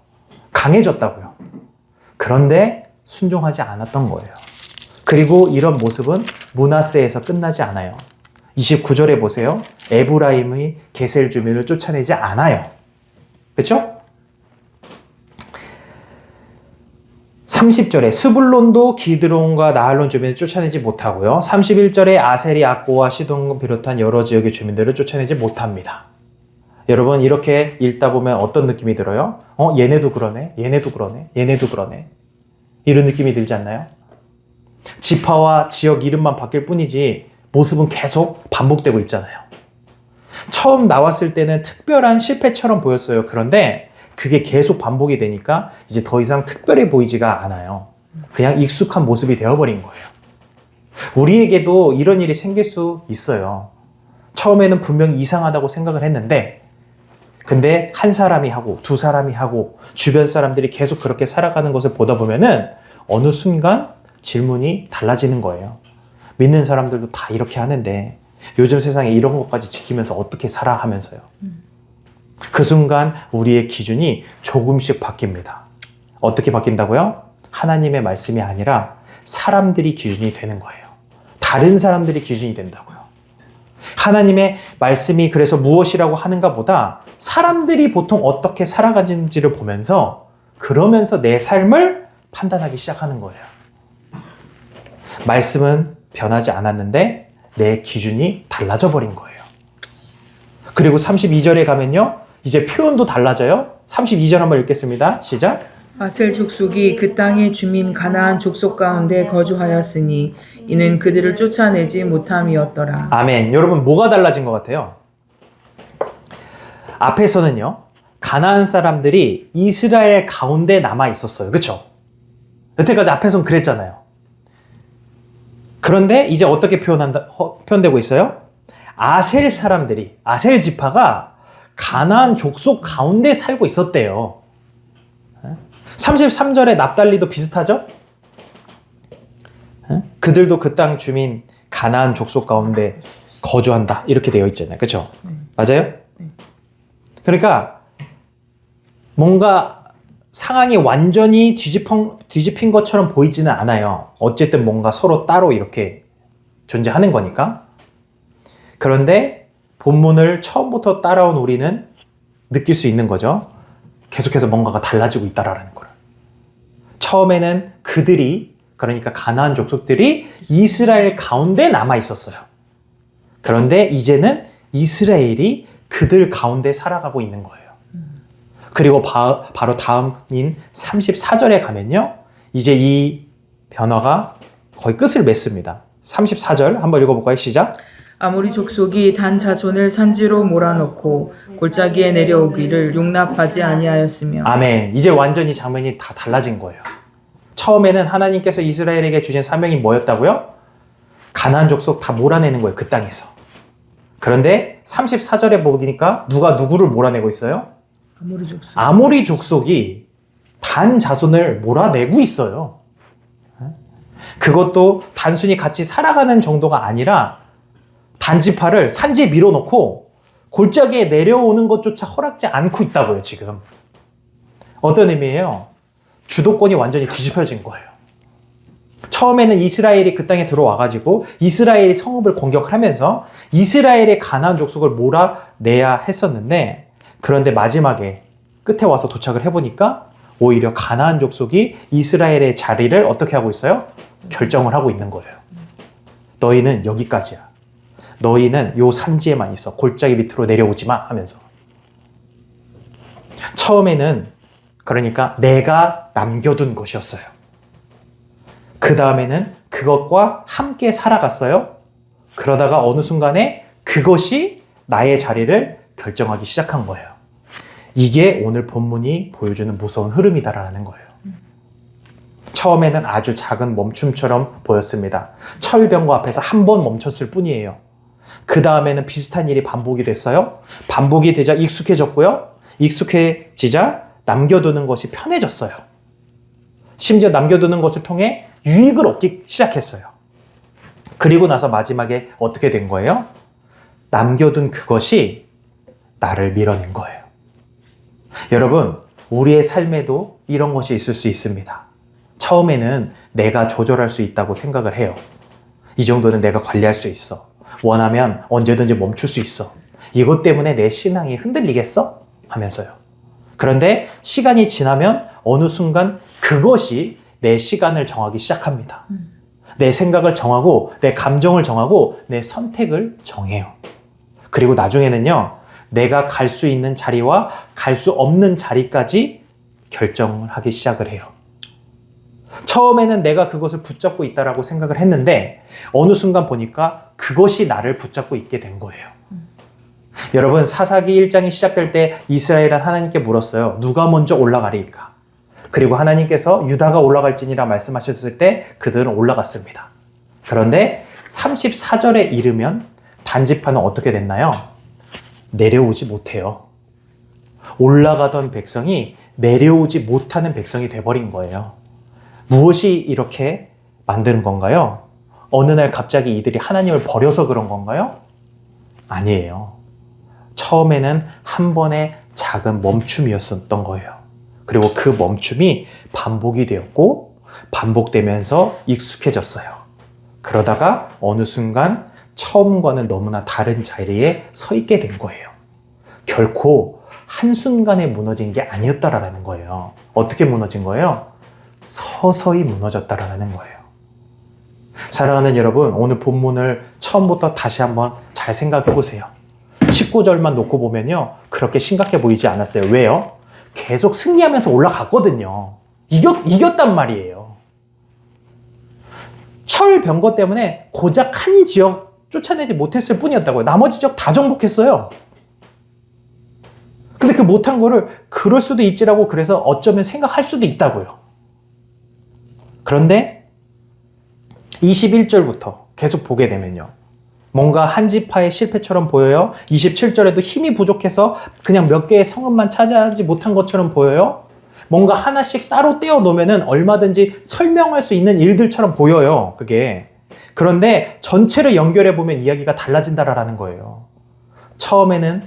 강해졌다고요. 그런데 순종하지 않았던 거예요. 그리고 이런 모습은 므낫세에서 끝나지 않아요. 29절에 보세요. 에브라임의 게셀 주민을 쫓아내지 않아요. 그렇죠? 30절에 스불론도 기드론과 나할론 주민을 쫓아내지 못하고요. 31절에 아셀이 악고와 시돈을 비롯한 여러 지역의 주민들을 쫓아내지 못합니다. 여러분, 이렇게 읽다 보면 어떤 느낌이 들어요? 얘네도 그러네, 얘네도 그러네, 얘네도 그러네. 이런 느낌이 들지 않나요? 지파와 지역 이름만 바뀔 뿐이지 모습은 계속 반복되고 있잖아요. 처음 나왔을 때는 특별한 실패처럼 보였어요. 그런데 그게 계속 반복이 되니까 이제 더 이상 특별해 보이지가 않아요. 그냥 익숙한 모습이 되어버린 거예요. 우리에게도 이런 일이 생길 수 있어요. 처음에는 분명히 이상하다고 생각을 했는데, 근데 한 사람이 하고 두 사람이 하고 주변 사람들이 계속 그렇게 살아가는 것을 보다 보면은 어느 순간 질문이 달라지는 거예요. 믿는 사람들도 다 이렇게 하는데 요즘 세상에 이런 것까지 지키면서 어떻게 살아 하면서요. 그 순간 우리의 기준이 조금씩 바뀝니다. 어떻게 바뀐다고요? 하나님의 말씀이 아니라 사람들이 기준이 되는 거예요. 다른 사람들이 기준이 된다고요. 하나님의 말씀이 그래서 무엇이라고 하는가 보다 사람들이 보통 어떻게 살아가는지를 보면서 그러면서 내 삶을 판단하기 시작하는 거예요. 말씀은 변하지 않았는데 내 기준이 달라져 버린 거예요. 그리고 32절에 가면요, 이제 표현도 달라져요. 32절 한번 읽겠습니다. 시작. 아셀 족속이 그 땅의 주민 가나안 족속 가운데 거주하였으니 이는 그들을 쫓아내지 못함이었더라. 아멘. 여러분, 뭐가 달라진 것 같아요? 앞에서는요, 가나안 사람들이 이스라엘 가운데 남아 있었어요. 그렇죠? 여태까지 앞에서는 그랬잖아요. 그런데 이제 어떻게 표현되고 있어요? 아셀 사람들이, 아셀 지파가 가나안 족속 가운데 살고 있었대요. 33절에 납달리도 비슷하죠? 그들도 그 땅 주민 가나안 족속 가운데 거주한다. 이렇게 되어 있잖아요. 그렇죠? 맞아요? 그러니까 뭔가 상황이 완전히 뒤집힌 것처럼 보이지는 않아요. 어쨌든 뭔가 서로 따로 이렇게 존재하는 거니까. 그런데 본문을 처음부터 따라온 우리는 느낄 수 있는 거죠. 계속해서 뭔가가 달라지고 있다라는 걸. 처음에는 그들이, 그러니까 가나안 족속들이 이스라엘 가운데 남아 있었어요. 그런데 이제는 이스라엘이 그들 가운데 살아가고 있는 거예요. 그리고 바로 다음인 34절에 가면요, 이제 이 변화가 거의 끝을 맺습니다. 34절 한번 읽어볼까요? 시작. 아모리 족속이 단 자손을 산지로 몰아넣고 골짜기에 내려오기를 용납하지 아니하였으며. 아멘. 이제 완전히 장면이 다 달라진 거예요. 처음에는 하나님께서 이스라엘에게 주신 사명이 뭐였다고요? 가나안 족속 다 몰아내는 거예요. 그 땅에서. 그런데 34절에 보니까 누가 누구를 몰아내고 있어요? 아모리 족속. 아모리 족속이 단 자손을 몰아내고 있어요. 그것도 단순히 같이 살아가는 정도가 아니라 단지파를 산지에 밀어놓고 골짜기에 내려오는 것조차 허락지 않고 있다고요, 지금. 어떤 의미예요? 주도권이 완전히 뒤집혀진 거예요. 처음에는 이스라엘이 그 땅에 들어와가지고 이스라엘이 성읍을 공격하면서 이스라엘의 가나안 족속을 몰아내야 했었는데, 그런데 마지막에 끝에 와서 도착을 해보니까 오히려 가나안 족속이 이스라엘의 자리를 어떻게 하고 있어요? 결정을 하고 있는 거예요. 너희는 여기까지야. 너희는 요 산지에만 있어. 골짜기 밑으로 내려오지 마 하면서. 처음에는 그러니까 내가 남겨둔 것이었어요. 그 다음에는 그것과 함께 살아갔어요. 그러다가 어느 순간에 그것이 나의 자리를 결정하기 시작한 거예요. 이게 오늘 본문이 보여주는 무서운 흐름이다라는 거예요. 처음에는 아주 작은 멈춤처럼 보였습니다. 철병거 앞에서 한 번 멈췄을 뿐이에요. 그 다음에는 비슷한 일이 반복이 됐어요. 반복이 되자 익숙해졌고요. 익숙해지자 남겨두는 것이 편해졌어요. 심지어 남겨두는 것을 통해 유익을 얻기 시작했어요. 그리고 나서 마지막에 어떻게 된 거예요? 남겨둔 그것이 나를 밀어낸 거예요. 여러분, 우리의 삶에도 이런 것이 있을 수 있습니다. 처음에는 내가 조절할 수 있다고 생각을 해요. 이 정도는 내가 관리할 수 있어. 원하면 언제든지 멈출 수 있어. 이것 때문에 내 신앙이 흔들리겠어? 하면서요. 그런데 시간이 지나면 어느 순간 그것이 내 시간을 정하기 시작합니다. 내 생각을 정하고 내 감정을 정하고 내 선택을 정해요. 그리고 나중에는요, 내가 갈 수 있는 자리와 갈 수 없는 자리까지 결정을 하기 시작을 해요. 처음에는 내가 그것을 붙잡고 있다라고 생각을 했는데 어느 순간 보니까 그것이 나를 붙잡고 있게 된 거예요. 여러분, 사사기 1장이 시작될 때 이스라엘은 하나님께 물었어요. 누가 먼저 올라가리까? 그리고 하나님께서 유다가 올라갈지니라 말씀하셨을 때 그들은 올라갔습니다. 그런데 34절에 이르면 단지파는 어떻게 됐나요? 내려오지 못해요. 올라가던 백성이 내려오지 못하는 백성이 돼버린 거예요. 무엇이 이렇게 만드는 건가요? 어느 날 갑자기 이들이 하나님을 버려서 그런 건가요? 아니에요. 처음에는 한 번의 작은 멈춤이었던 거예요. 그리고 그 멈춤이 반복이 되었고 반복되면서 익숙해졌어요. 그러다가 어느 순간 처음과는 너무나 다른 자리에 서 있게 된 거예요. 결코 한순간에 무너진 게 아니었다라는 거예요. 어떻게 무너진 거예요? 서서히 무너졌다라는 거예요. 사랑하는 여러분, 오늘 본문을 처음부터 다시 한번 잘 생각해 보세요. 19절만 놓고 보면요, 그렇게 심각해 보이지 않았어요. 왜요? 계속 승리하면서 올라갔거든요. 이겼단 말이에요. 철병거 때문에 고작 한 지역 쫓아내지 못했을 뿐이었다고요. 나머지 지역 다 정복했어요. 근데 그 못한 거를 그럴 수도 있지라고 그래서 어쩌면 생각할 수도 있다고요. 그런데 21절부터 계속 보게 되면요, 뭔가 한지파의 실패처럼 보여요? 27절에도 힘이 부족해서 그냥 몇 개의 성읍만 차지하지 못한 것처럼 보여요? 뭔가 하나씩 따로 떼어 놓으면 얼마든지 설명할 수 있는 일들처럼 보여요, 그게. 그런데 전체를 연결해 보면 이야기가 달라진다라는 거예요. 처음에는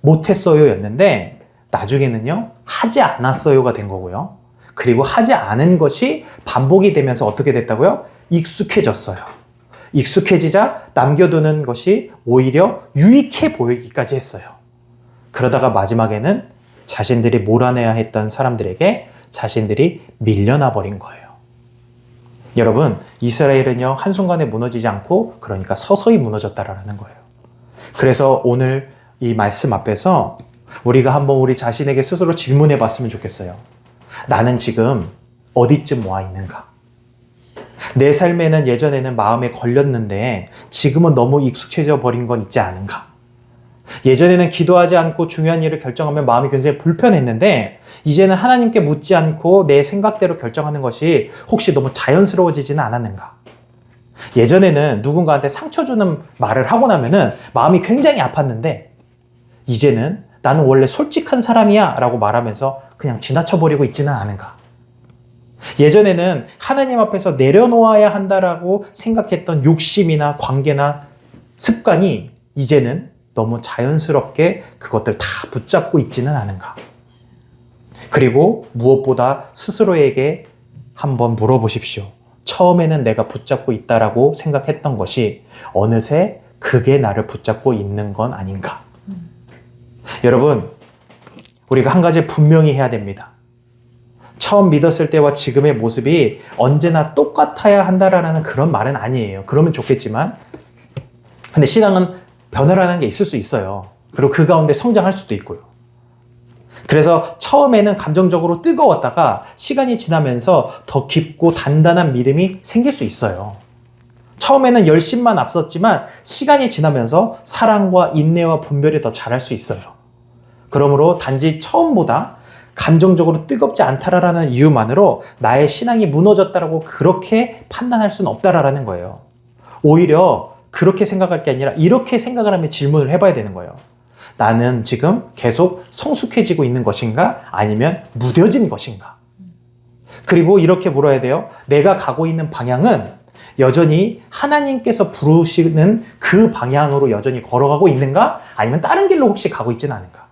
못했어요 였는데 나중에는요, 하지 않았어요가 된 거고요. 그리고 하지 않은 것이 반복이 되면서 어떻게 됐다고요? 익숙해졌어요. 익숙해지자 남겨두는 것이 오히려 유익해 보이기까지 했어요. 그러다가 마지막에는 자신들이 몰아내야 했던 사람들에게 자신들이 밀려나 버린 거예요. 여러분, 이스라엘은요, 한순간에 무너지지 않고 그러니까 서서히 무너졌다라는 거예요. 그래서 오늘 이 말씀 앞에서 우리가 한번 우리 자신에게 스스로 질문해 봤으면 좋겠어요. 나는 지금 어디쯤 와 있는가? 내 삶에는 예전에는 마음에 걸렸는데 지금은 너무 익숙해져 버린 건 있지 않은가? 예전에는 기도하지 않고 중요한 일을 결정하면 마음이 굉장히 불편했는데 이제는 하나님께 묻지 않고 내 생각대로 결정하는 것이 혹시 너무 자연스러워지지는 않았는가? 예전에는 누군가한테 상처 주는 말을 하고 나면은 마음이 굉장히 아팠는데 이제는 나는 원래 솔직한 사람이야 라고 말하면서 그냥 지나쳐버리고 있지는 않은가? 예전에는 하나님 앞에서 내려놓아야 한다라고 생각했던 욕심이나 관계나 습관이 이제는 너무 자연스럽게 그것들 다 붙잡고 있지는 않은가? 그리고 무엇보다 스스로에게 한번 물어보십시오. 처음에는 내가 붙잡고 있다라고 생각했던 것이 어느새 그게 나를 붙잡고 있는 건 아닌가? 여러분, 우리가 한 가지 분명히 해야 됩니다. 처음 믿었을 때와 지금의 모습이 언제나 똑같아야 한다라는 그런 말은 아니에요. 그러면 좋겠지만, 근데 신앙은 변화라는 게 있을 수 있어요. 그리고 그 가운데 성장할 수도 있고요. 그래서 처음에는 감정적으로 뜨거웠다가 시간이 지나면서 더 깊고 단단한 믿음이 생길 수 있어요. 처음에는 열심만 앞섰지만 시간이 지나면서 사랑과 인내와 분별이 더 잘할 수 있어요. 그러므로 단지 처음보다 감정적으로 뜨겁지 않다라는 이유만으로 나의 신앙이 무너졌다라고 그렇게 판단할 수는 없다라는 거예요. 오히려 그렇게 생각할 게 아니라 이렇게 생각을 하면 질문을 해봐야 되는 거예요. 나는 지금 계속 성숙해지고 있는 것인가? 아니면 무뎌진 것인가? 그리고 이렇게 물어야 돼요. 내가 가고 있는 방향은 여전히 하나님께서 부르시는 그 방향으로 여전히 걸어가고 있는가? 아니면 다른 길로 혹시 가고 있지는 않은가?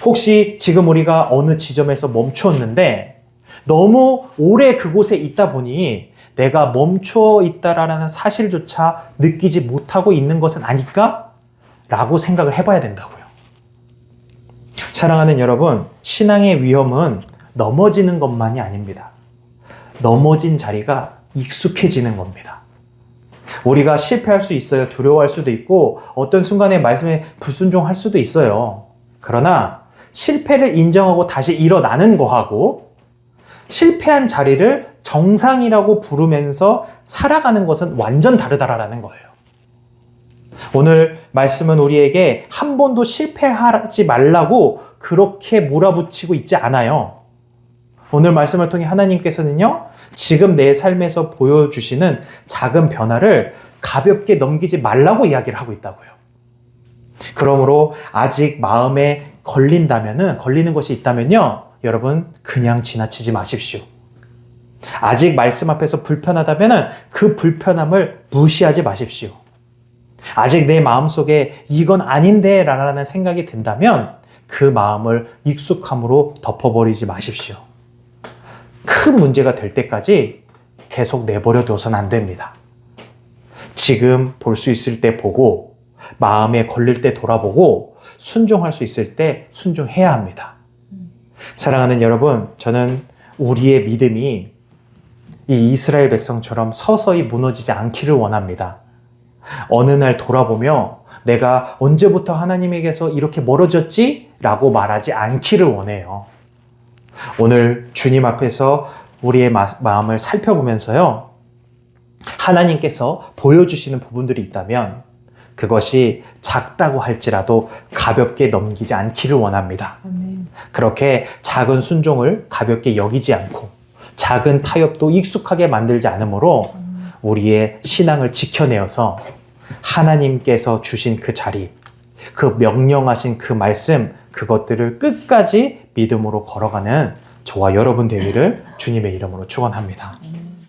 혹시 지금 우리가 어느 지점에서 멈추었는데 너무 오래 그곳에 있다 보니 내가 멈춰 있다라는 사실조차 느끼지 못하고 있는 것은 아닐까? 라고 생각을 해봐야 된다고요. 사랑하는 여러분, 신앙의 위험은 넘어지는 것만이 아닙니다. 넘어진 자리가 익숙해지는 겁니다. 우리가 실패할 수 있어요. 두려워할 수도 있고 어떤 순간에 말씀에 불순종할 수도 있어요. 그러나 실패를 인정하고 다시 일어나는 거하고 실패한 자리를 정상이라고 부르면서 살아가는 것은 완전 다르다라는 거예요. 오늘 말씀은 우리에게 한 번도 실패하지 말라고 그렇게 몰아붙이고 있지 않아요. 오늘 말씀을 통해 하나님께서는요, 지금 내 삶에서 보여주시는 작은 변화를 가볍게 넘기지 말라고 이야기를 하고 있다고요. 그러므로 아직 마음에 걸리는 것이 있다면요, 여러분 그냥 지나치지 마십시오. 아직 말씀 앞에서 불편하다면 그 불편함을 무시하지 마십시오. 아직 내 마음속에 이건 아닌데 라는 생각이 든다면 그 마음을 익숙함으로 덮어버리지 마십시오. 큰 문제가 될 때까지 계속 내버려 둬서는 안 됩니다. 지금 볼 수 있을 때 보고 마음에 걸릴 때 돌아보고 순종할 수 있을 때 순종해야 합니다. 사랑하는 여러분, 저는 우리의 믿음이 이 이스라엘 백성처럼 서서히 무너지지 않기를 원합니다. 어느 날 돌아보며 내가 언제부터 하나님에게서 이렇게 멀어졌지? 라고 말하지 않기를 원해요. 오늘 주님 앞에서 우리의 마음을 살펴보면서요, 하나님께서 보여주시는 부분들이 있다면 그것이 작다고 할지라도 가볍게 넘기지 않기를 원합니다. 아멘. 그렇게 작은 순종을 가볍게 여기지 않고 작은 타협도 익숙하게 만들지 않으므로 우리의 신앙을 지켜내어서 하나님께서 주신 그 자리, 그 명령하신 그 말씀, 그것들을 끝까지 믿음으로 걸어가는 저와 여러분 되기를 주님의 이름으로 축원합니다.